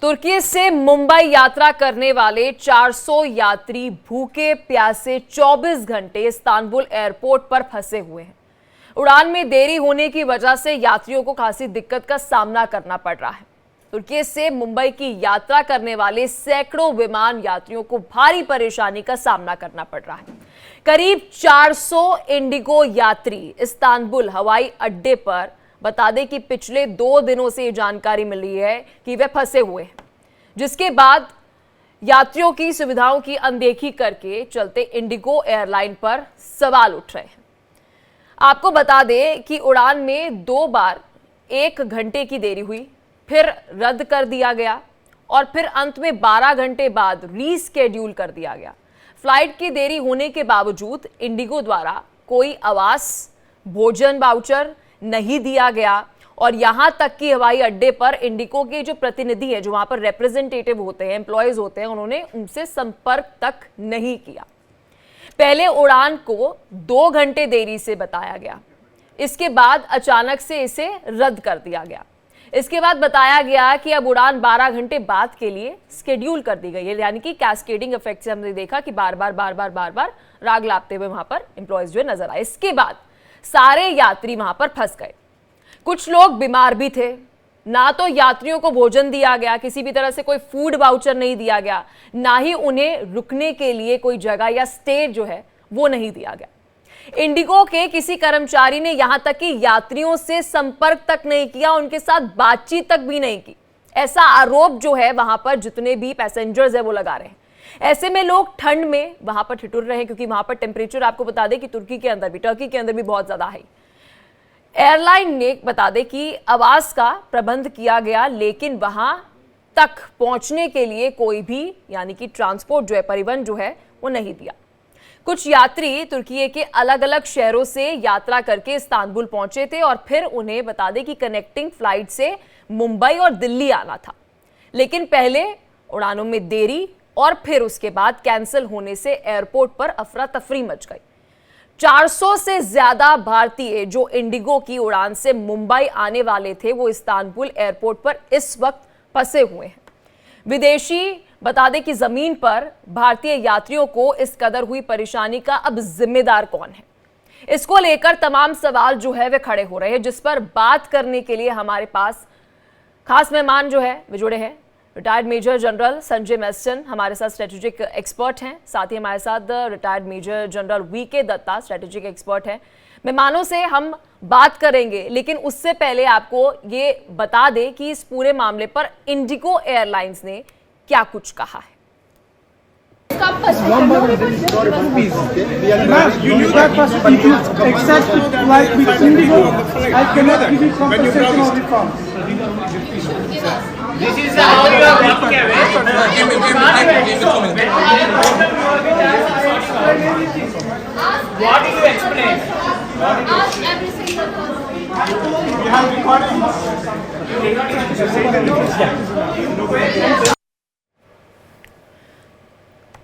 तुर्की से मुंबई यात्रा करने वाले 400 यात्री भूखे प्यासे 24 घंटे इस्तांबुल एयरपोर्ट पर फंसे हुए हैं। उड़ान में देरी होने की वजह से यात्रियों को खासी दिक्कत का सामना करना पड़ रहा है। तुर्की से मुंबई की यात्रा करने वाले सैकड़ों विमान यात्रियों को भारी परेशानी का सामना करना पड़ रहा है। करीब 400 इंडिगो यात्री इस्तांबुल हवाई अड्डे पर बता दें कि पिछले 2 दिनों से ये जानकारी मिली है कि वे फंसे हुए हैं, जिसके बाद यात्रियों की सुविधाओं की अनदेखी करके चलते इंडिगो एयरलाइन पर सवाल उठ रहे हैं। आपको बता दें कि उड़ान में 2 बार 1 घंटे की देरी हुई, फिर रद्द कर दिया गया और फिर अंत में 12 घंटे बाद रीस्केड्यूल कर दिया गया। फ्लाइट की देरी होने के बावजूद इंडिगो द्वारा कोई आवास, भोजन वाउचर नहीं दिया गया और यहां तक कि हवाई अड्डे पर इंडिगो के जो प्रतिनिधि हैं, जो वहां पर रिप्रेजेंटेटिव होते हैं, एम्प्लॉयज होते हैं, उन्होंने उनसे संपर्क तक नहीं किया। पहले उड़ान को 2 घंटे देरी से बताया गया, इसके बाद अचानक से इसे रद्द कर दिया गया। इसके बाद बताया गया कि अब उड़ान 12 घंटे बाद के लिए स्केड्यूल कर दी गई है, यानी कि कैस्केडिंग इफेक्ट से हमने देखा कि बार बार राग लापते हुए वहां पर एम्प्लॉयज जो नजर आए। इसके बाद सारे यात्री वहां पर फंस गए। कुछ लोग बीमार भी थे, ना तो यात्रियों को भोजन दिया गया, किसी भी तरह से कोई फूड वाउचर नहीं दिया गया, ना ही उन्हें रुकने के लिए कोई जगह या स्टे जो है वो नहीं दिया गया। इंडिगो के किसी कर्मचारी ने यहां तक कि यात्रियों से संपर्क तक नहीं किया, उनके साथ बातचीत तक भी नहीं की। ऐसा आरोप जो है वहां पर जितने भी पैसेंजर्स है वो लगा रहे हैं। ऐसे में लोग ठंड में वहां पर ठिठुर रहे हैं, क्योंकि वहां पर टेम्परेचर आपको बता दें कि तुर्की के अंदर भी, टर्की के अंदर भी बहुत ज्यादा है। एयरलाइन ने बता दें कि आवास का प्रबंध किया गया, लेकिन वहां तक पहुंचने के लिए कोई भी यानी कि ट्रांसपोर्ट जो है, परिवहन जो है वो नहीं दिया। कुछ यात्री तुर्की के अलग अलग शहरों से यात्रा करके इस्तांबुल पहुंचे थे और फिर उन्हें बता दें कि कनेक्टिंग फ्लाइट से मुंबई और दिल्ली आना था, लेकिन पहले उड़ानों में देरी और फिर उसके बाद कैंसिल होने से एयरपोर्ट पर अफरा तफरी मच गई। 400 से ज्यादा भारतीय जो इंडिगो की उड़ान से मुंबई आने वाले थे वो इस्तांबुल एयरपोर्ट पर इस वक्त फंसे हुए हैं। विदेशी बता दें कि जमीन पर भारतीय यात्रियों को इस कदर हुई परेशानी का अब जिम्मेदार कौन है, इसको लेकर तमाम सवाल जो है वे खड़े हो रहे हैं, जिस पर बात करने के लिए हमारे पास खास मेहमान जो है वे जुड़े हैं। Retired major general Sanjay Meston हमारे साथ स्ट्रेटेजिक एक्सपर्ट हैं, साथ ही हमारे साथ retired major general VK Dutta strategic expert हैं। मेहमानों से हम बात करेंगे, लेकिन उससे पहले आपको ये बता दें कि इस पूरे मामले पर इंडिगो एयरलाइंस ने क्या कुछ कहा है। This is how you are working away. Give me 2 minutes. What do you explain? Ask every single person. We have recording.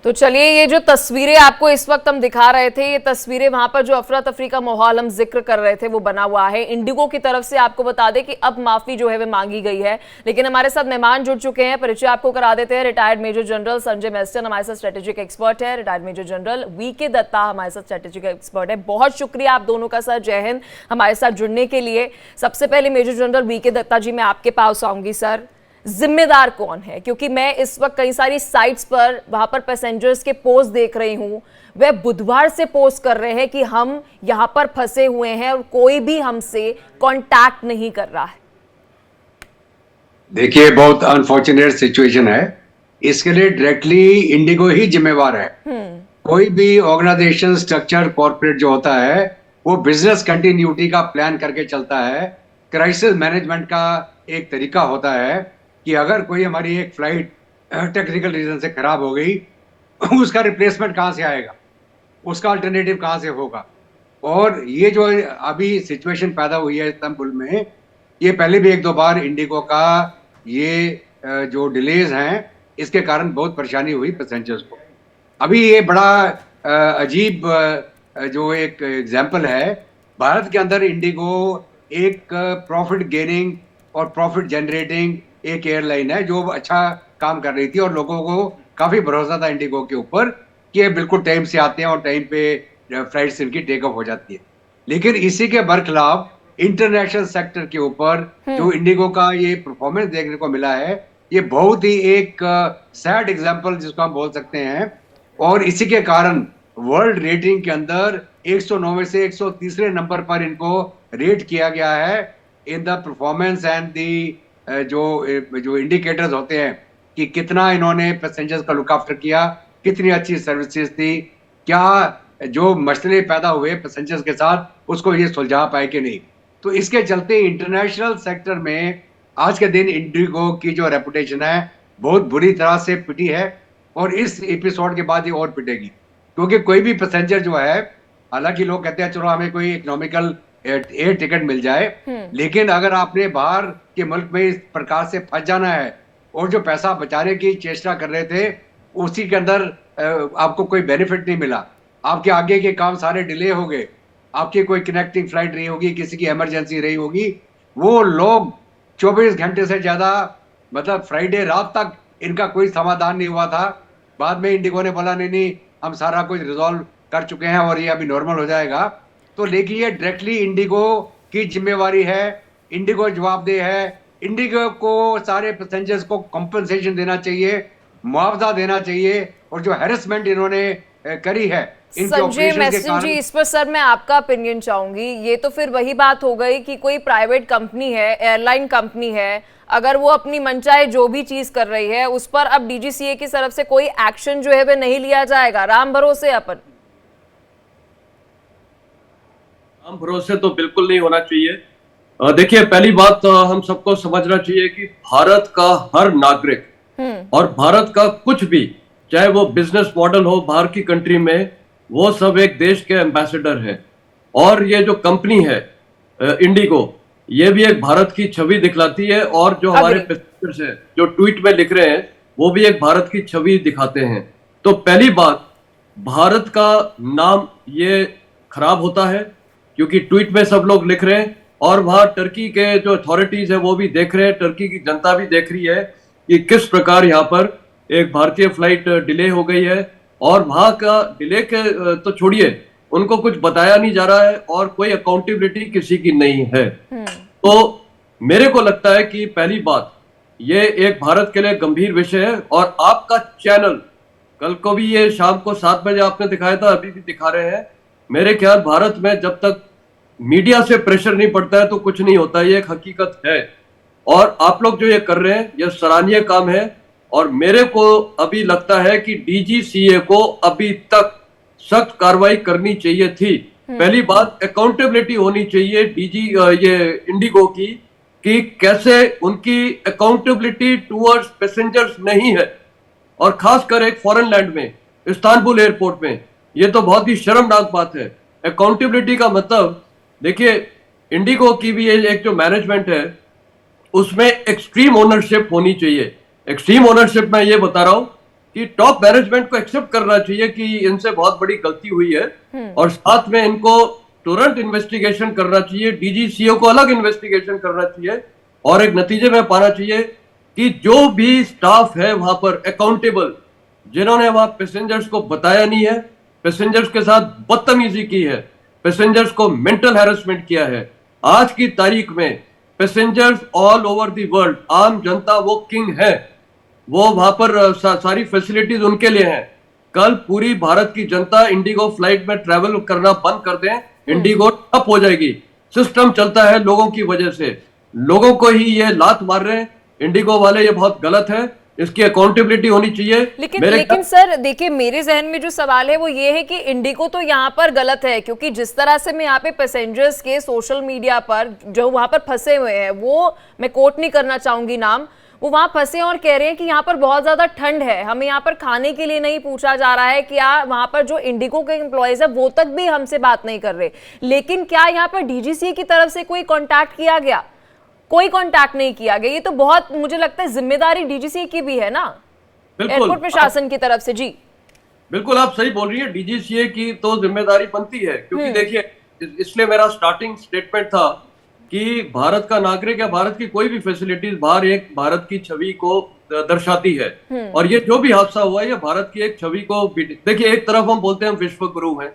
तो चलिए, ये जो तस्वीरें आपको इस वक्त हम दिखा रहे थे, ये तस्वीरें वहां पर जो अफरा तफरी का माहौल हम जिक्र कर रहे थे वो बना हुआ है। इंडिगो की तरफ से आपको बता दें कि अब माफी जो है वो मांगी गई है, लेकिन हमारे साथ मेहमान जुड़ चुके हैं। परिचय आपको करा देते हैं। Retired major general Sanjay Meston हमारे साथ स्ट्रेटेजिक एक्सपर्ट है। Retired major general VK Dutta हमारे साथ स्ट्रेटेजिक एक्सपर्ट है। बहुत शुक्रिया आप दोनों का सर, जय हिंद, हमारे साथ जुड़ने के लिए। सबसे पहले मेजर जनरल वीके दत्ता जी, मैं आपके पास आऊंगी। सर, जिम्मेदार कौन है? क्योंकि मैं इस वक्त कई सारी साइट्स पर वहां पर पैसेंजर्स के पोस्ट देख रही हूं, वे बुधवार से पोस्ट कर रहे हैं कि हम यहां पर फंसे हुए हैं और कोई भी हमसे कांटेक्ट नहीं कर रहा है। देखिए, बहुत अनफॉर्चुनेट सिचुएशन है। इसके लिए डायरेक्टली इंडिगो ही जिम्मेवार है। कोई भी ऑर्गेनाइजेशन स्ट्रक्चर कॉर्पोरेट जो होता है वो बिजनेस कंटिन्यूटी का प्लान करके चलता है। क्राइसिस मैनेजमेंट का एक तरीका होता है कि अगर कोई हमारी एक फ्लाइट टेक्निकल रीजन से खराब हो गई, उसका रिप्लेसमेंट कहाँ से आएगा, उसका अल्टरनेटिव कहाँ से होगा। और ये जो अभी सिचुएशन पैदा हुई है इस्तांबुल में, ये पहले भी 1-2 बार इंडिगो का ये जो डिलेज हैं इसके कारण बहुत परेशानी हुई पैसेंजर्स को। अभी ये बड़ा अजीब जो एक एग्जाम्पल है, भारत के अंदर इंडिगो एक प्रॉफिट गेनिंग और प्रॉफिट जनरेटिंग एक एयरलाइन है जो अच्छा काम कर रही थी और लोगों को काफी भरोसा था इंडिगो के ऊपर कि ये बिल्कुल टाइम से आते हैं और टाइम पे फ्लाइट्स इनकी टेक ऑफ हो जाती है। लेकिन इसी के बरखिलाफ इंटरनेशनल सेक्टर के ऊपर जो इंडिगो का ये परफॉर्मेंस देखने को मिला है, ये बहुत ही एक सैड एग्जांपल जिसको हम बोल सकते हैं। और इसी के कारण वर्ल्ड रेटिंग के अंदर 109 से 130 नंबर पर इनको रेट किया गया है in the performance and the जो इंडिकेटर्स होते हैं कि कितना इन्होंने पैसेंजर्स का लुक आफ्टर किया, कितनी अच्छी सर्विसेज थी, क्या जो मसले पैदा हुए पैसेंजर्स के साथ उसको ये सुलझा पाए कि नहीं। तो इसके चलते इंटरनेशनल सेक्टर में आज के दिन इंडिगो की जो रेपुटेशन है बहुत बुरी तरह से पिटी है और इस एपिसोड के बाद ये और पिटेगी, क्योंकि कोई भी पैसेंजर जो है, हालांकि लोग कहते हैं चलो हमें कोई इकोनॉमिकल एयर टिकट मिल जाए, लेकिन अगर आपने बाहर के मुल्क में इस प्रकार से फंस जाना है और जो पैसा बचाने की चेष्टा कर रहे थे उसी के अंदर आपको कोई बेनिफिट नहीं मिला, आपके आगे के काम सारे डिले हो गए, आपकी कोई कनेक्टिंग फ्लाइट रही होगी, किसी की इमरजेंसी रही होगी, वो लोग 24 घंटे से ज्यादा मतलब फ्राइडे रात तक इनका कोई समाधान नहीं हुआ था। बाद में इंडिगो ने बोला नहीं हम सारा कुछ रिजॉल्व कर चुके हैं और ये अभी नॉर्मल हो जाएगा। तो लेकिन ये डायरेक्टली इंडिगो की जिम्मेवारी है, इंडिगो जवाबदेह है, इंडिगो को सारे पैसेंजर्स को कॉम्पनसेशन देना चाहिए, मुआवजा देना चाहिए और जो हैरेसमेंट इन्होंने करी है संजय मैसिन जी, इस पर सर मैं आपका ओपिनियन चाहूंगी। ये तो फिर वही बात हो गई कि कोई प्राइवेट कंपनी है, एयरलाइन कंपनी है, अगर वो अपनी मनचाहे जो भी चीज कर रही है उस पर अब डीजीसीए की तरफ से कोई एक्शन जो है वह नहीं लिया जाएगा, राम भरोसे अपन? राम भरोसे तो बिल्कुल नहीं होना चाहिए। देखिए, पहली बात हम सबको समझना चाहिए कि भारत का हर नागरिक और भारत का कुछ भी, चाहे वो बिजनेस मॉडल हो बाहर की कंट्री में, वो सब एक देश के एम्बेसडर है। और ये जो कंपनी है इंडिगो, ये भी एक भारत की छवि दिखलाती है और जो हमारे पैसेंजर्स हैं जो ट्वीट में लिख रहे हैं वो भी एक भारत की छवि दिखाते हैं। तो पहली बात, भारत का नाम ये खराब होता है क्योंकि ट्वीट में सब लोग लिख रहे हैं और वहां टर्की के जो अथॉरिटीज है वो भी देख रहे हैं, टर्की की जनता भी देख रही है कि किस प्रकार यहाँ पर एक भारतीय फ्लाइट डिले हो गई है और वहां का डिले के तो छोड़िए, उनको कुछ बताया नहीं जा रहा है और कोई अकाउंटेबिलिटी किसी की नहीं है। तो मेरे को लगता है कि पहली बात, ये एक भारत के लिए गंभीर विषय है और आपका चैनल कल को भी ये शाम को 7 बजे आपने दिखाया था, अभी भी दिखा रहे हैं। मेरे ख्याल भारत में जब तक मीडिया से प्रेशर नहीं पड़ता है तो कुछ नहीं होता, ये एक हकीकत है। और आप लोग जो ये कर रहे हैं ये सराहनीय काम है और मेरे को अभी लगता है कि डीजीसीए को अभी तक सख्त कार्रवाई करनी चाहिए थी। पहली बात, अकाउंटेबिलिटी होनी चाहिए ये इंडिगो की कि कैसे उनकी अकाउंटेबिलिटी टुवर्ड्स पैसेंजर्स नहीं है और खासकर एक फॉरेन लैंड में, इस्तांबुल एयरपोर्ट में, ये तो बहुत ही शर्मनाक बात है। अकाउंटेबिलिटी का मतलब, देखिए इंडिगो की भी एक जो मैनेजमेंट है उसमें एक्सट्रीम ओनरशिप होनी चाहिए। एक्सट्रीम ओनरशिप में ये बता रहा हूं कि टॉप मैनेजमेंट को एक्सेप्ट करना चाहिए कि इनसे बहुत बड़ी गलती हुई है और साथ में इनको तुरंत इन्वेस्टिगेशन करना चाहिए, डीजीसीए को अलग इन्वेस्टिगेशन करना चाहिए और एक नतीजे में पाना चाहिए कि जो भी स्टाफ है वहां पर अकाउंटेबल, जिन्होंने वहां पैसेंजर्स को बताया नहीं है, पैसेंजर्स के साथ बदतमीजी की है, पैसेंजर्स को मेंटल हैरेसमेंट किया है। आज की तारीख में passengers all over the world, आम जनता वो किंग है, वो वहां पर सारी फैसिलिटीज उनके लिए हैं। कल पूरी भारत की जनता इंडिगो फ्लाइट में ट्रैवल करना बंद कर दें, इंडिगो ठप हो जाएगी। सिस्टम चलता है लोगों की वजह से, लोगों को ही ये लात मार रहे हैं इंडिगो वाले, ये बहुत गलत है, इसकी अकाउंटेबिलिटी होनी चाहिए। लेकिन सर देखिए, मेरे जहन में जो सवाल है वो ये है कि इंडिगो तो यहाँ पर गलत है, क्योंकि जिस तरह से मैं यहाँ पे पैसेंजर्स के सोशल मीडिया पर जो वहां पर फंसे हुए हैं, वो मैं कोट नहीं करना चाहूंगी नाम, वो वहां फंसे और कह रहे हैं कि यहाँ पर बहुत ज्यादा ठंड है, हमें यहाँ पर खाने के लिए नहीं पूछा जा रहा है, क्या वहां पर जो इंडिगो के एम्प्लॉयज है वो तक भी हमसे बात नहीं कर रहे। लेकिन क्या यहाँ पर डीजीसीए की तरफ से कोई कॉन्टैक्ट किया गया? कोई कांटेक्ट नहीं किया गया। ये तो बहुत, मुझे लगता है जिम्मेदारी डीजीसीए की भी है ना, एयरपोर्ट प्रशासन की तरफ से। जी बिल्कुल, आप सही बोल रही है, डीजीसीए की तो जिम्मेदारी बनती है, क्योंकि देखिए इसलिए मेरा स्टार्टिंग स्टेटमेंट था कि भारत का नागरिक या भारत की कोई भी फैसिलिटीज बाहर एक भारत की छवि को दर्शाती है। और ये जो भी हादसा हुआ है ये भारत की एक छवि को देखिए, एक तरफ हम बोलते हैं हम विश्व गुरु हैं,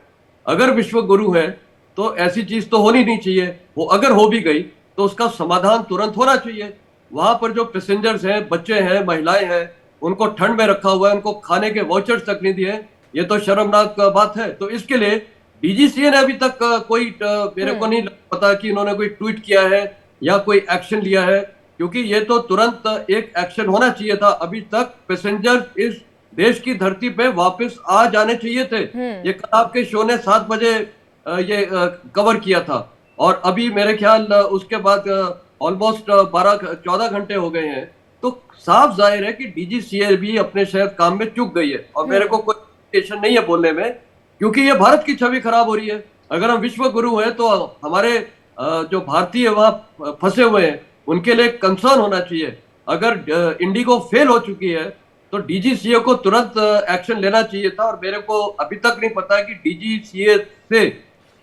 अगर विश्व गुरु है तो ऐसी चीज तो होनी नहीं चाहिए। वो अगर हो भी गई तो उसका समाधान तुरंत होना चाहिए। वहां पर जो पैसेंजर्स हैं, बच्चे हैं, महिलाएं हैं, उनको ठंड में रखा हुआ है, उनको खाने के वाउचर्स तक नहीं दिए, ये तो शर्मनाक बात है। तो इसके लिए डीजीसीए ने अभी तक कोई मेरे को नहीं पता कि इन्होंने कोई ट्वीट किया है या कोई एक्शन लिया है, क्योंकि ये तो तुरंत एक एक्शन होना चाहिए था। अभी तक पैसेंजर इस देश की धरती पे वापस आ जाने चाहिए थे। ये कल आपके शो ने 7 बजे ये कवर किया था और अभी मेरे ख्याल उसके बाद ऑलमोस्ट 12-14 घंटे हो गए हैं। तो साफ जाहिर है कि डीजीसीए भी अपने शायद काम में चूक गई है और मेरे को कोई टेंशन नहीं है बोलने में, क्योंकि ये भारत की छवि खराब हो रही है। अगर हम विश्व गुरु हैं तो हमारे जो भारतीय वहां फंसे हुए हैं उनके लिए कंसर्न होना चाहिए। अगर इंडिगो फेल हो चुकी है तो डीजीसीए को तुरंत एक्शन लेना चाहिए था। और मेरे को अभी तक नहीं पता कि डीजीसीए से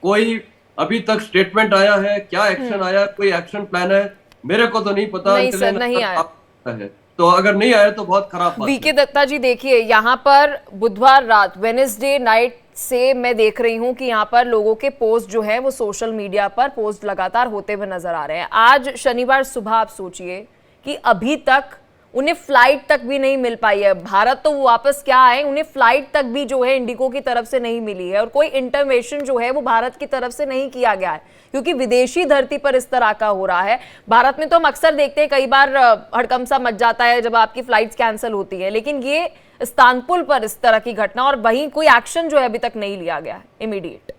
कोई अभी तक स्टेटमेंट आया है, क्या एक्शन आया, कोई एक्शन प्लान है, मेरे को तो नहीं पता। नहीं सर, नहीं आया है तो अगर नहीं आया तो बहुत खराब बात है। वीके दत्ता जी, देखिए यहाँ पर बुधवार रात वेडनेसडे नाइट से मैं देख रही हूँ कि यहाँ पर लोगों के पोस्ट जो है वो सोशल मीडिया पर पोस्ट लगातार होते हुए नजर आ रहे हैं। आज शनिवार सुबह आप सोचिए कि अभी तक उन्हें फ्लाइट तक भी नहीं मिल पाई है। भारत तो वो वापस क्या आए, उन्हें फ्लाइट तक भी जो है इंडिगो की तरफ से नहीं मिली है और कोई इंटरवेंशन जो है वो भारत की तरफ से नहीं किया गया है, क्योंकि विदेशी धरती पर इस तरह का हो रहा है। भारत में तो हम अक्सर देखते हैं, कई बार हड़कंप मच जाता है जब आपकी फ्लाइट्स कैंसिल होती है, लेकिन ये इस्तांबुल पर इस तरह की घटना और वहीं कोई एक्शन जो है अभी तक नहीं लिया गया है इमीडिएट।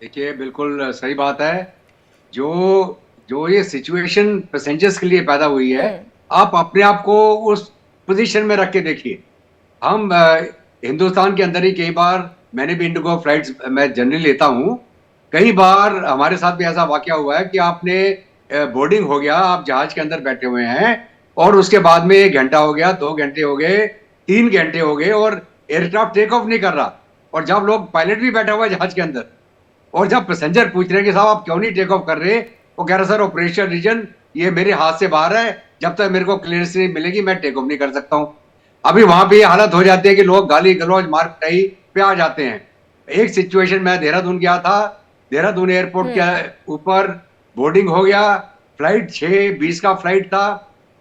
देखिए, बिल्कुल सही बात है। जो ये सिचुएशन पैसेंजर्स के लिए पैदा हुई है, आप अपने आप को उस पोजीशन में रख के देखिए। हम हिंदुस्तान के अंदर ही कई बार, मैंने भी इंडिगो फ्लाइट्स मैं जनरली लेता हूँ, कई बार हमारे साथ भी ऐसा वाकया हुआ है कि आपने बोर्डिंग हो गया, आप जहाज के अंदर बैठे हुए हैं और उसके बाद में 1 घंटा हो गया, 2 घंटे हो गए, 3 घंटे हो गए और एयरक्राफ्ट टेक ऑफ नहीं कर रहा। और जब लोग, पायलट भी बैठा हुआ है जहाज के अंदर, और जब पैसेंजर पूछ रहे हैं कि साहब आप क्यों नहीं टेक ऑफ कर रहे, वो कह रहा सर ऑपरेशन रीजन ये मेरे हाथ से बाहर है, जब तक मेरे को क्लियरेंस नहीं मिलेगी मैं टेक ऑफ नहीं कर सकता हूँ। अभी वहां पे ये हालत हो जाती है कि लोग गाली गलौज मार पिटाई पे आ जाते हैं। एक सिचुएशन, मैं देहरादून गया था, देहरादून एयरपोर्ट के ऊपर बोर्डिंग हो गया, फ्लाइट 6:20 का फ्लाइट था,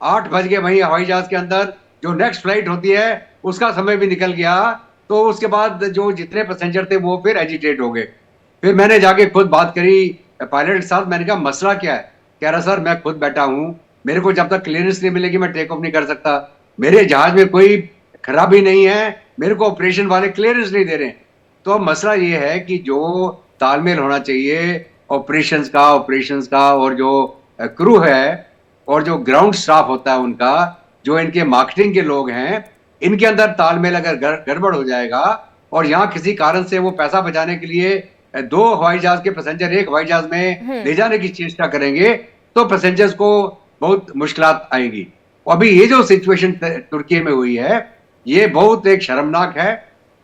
8 बज गए वहीं हवाई जहाज के अंदर, जो नेक्स्ट फ्लाइट होती है उसका समय भी निकल गया। तो उसके बाद जो जितने पैसेंजर थे वो फिर एजिटेट हो गए। फिर मैंने जाके खुद बात करी पायलट के साथ, मैंने कहा मसला क्या है? कह रहा सर मैं खुद बैठा हूँ, मेरे को जब तक क्लियरेंस नहीं मिलेगी मैं टेक ऑफ नहीं कर सकता, मेरे जहाज में कोई खराबी नहीं है, मेरे को ऑपरेशन वाले क्लियरेंस नहीं दे रहे। तो अब मसला ये है कि जो तालमेल होना चाहिए ऑपरेशंस का और जो क्रू है और जो ग्राउंड स्टाफ होता है उनका, जो इनके मार्केटिंग के लोग हैं, इनके अंदर तालमेल अगर गड़बड़ हो जाएगा और यहाँ किसी कारण से वो पैसा बचाने के लिए 2 हवाई जहाज के पैसेंजर एक हवाई जहाज में ले जाने की चेष्टा करेंगे तो पैसेंजर्स को बहुत मुश्किलात आएगी। अभी ये जो सिचुएशन तुर्की में हुई है ये बहुत एक शर्मनाक है,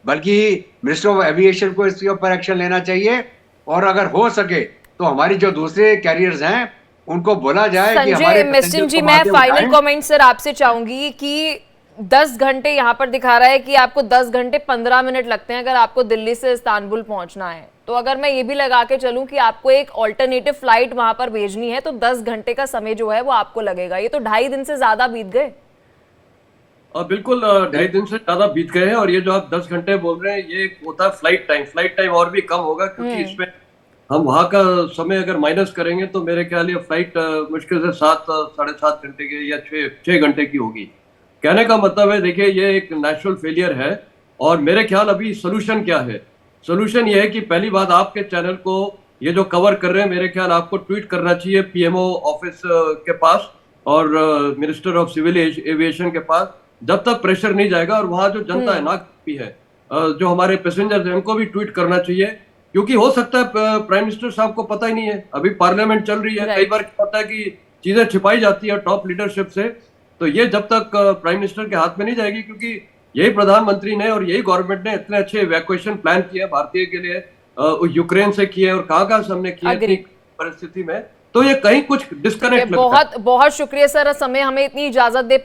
बल्कि मिनिस्टर ऑफ एविएशन को इसके ऊपर एक्शन लेना चाहिए और अगर हो सके तो हमारी जो दूसरे कैरियर्स हैं उनको बोला जाए कि हमारे मिस्टर जी, मैं फाइनल कमेंट सर आपसे चाहूंगी कि 10 घंटे यहाँ पर दिखा रहा है कि आपको 10 घंटे 15 मिनट लगते हैं अगर आपको दिल्ली से इस्तांबुल पहुंचना है। तो अगर मैं ये भी लगा के चलूं कि आपको एक ऑल्टरनेटिव फ्लाइट वहां पर भेजनी है तो 10 घंटे का समय जो है वो आपको लगेगा। ये तो 2.5 दिन से ज्यादा बीत गए। बिल्कुल 2.5 दिन से ज्यादा बीत गए हैं। और ये जो आप 10 घंटे बोल रहे हैं ये होता है फ्लाइट टाइम और भी कम होगा, क्योंकि इसमें हम वहां का समय अगर माइनस करेंगे तो मेरे ख्याल ये फ्लाइट मुश्किल से 7-7.5 घंटे की या 6 घंटे की होगी। कहने का मतलब है, देखिए ये एक नेचुरल फेलियर है और मेरे ख्याल अभी सोल्यूशन क्या है? सोल्यूशन ये है कि पहली बात, आपके चैनल को ये जो कवर कर रहे हैं मेरे ख्याल आपको ट्वीट करना चाहिए पीएमओ ऑफिस के पास और मिनिस्टर ऑफ सिविल एविएशन के पास, जब तक प्रेशर नहीं जाएगा। और वहाँ जो जनता है नागरिक है, जो हमारे पैसेंजर्स हैं, उनको भी ट्वीट करना चाहिए, क्योंकि हो सकता है प्राइम मिनिस्टर साहब को पता ही नहीं है, अभी पार्लियामेंट चल रही है, कई बार क्या होता है कि चीजें छिपाई जाती है टॉप लीडरशिप से। तो ये जब तक प्राइम मिनिस्टर के हाथ में नहीं जाएगी, क्योंकि यही प्रधानमंत्री ने और यही गवर्नमेंट ने इतने अच्छे इवैक्यूएशन प्लान किए भारतीय के लिए, यूक्रेन से किए और कहाँ से हमने किए, परिस्थिति में, तो ये कहीं कुछ डिस्कनेक्ट लगता है। बहुत बहुत शुक्रिया सर, समय हमें इतनी इजाजत दे पा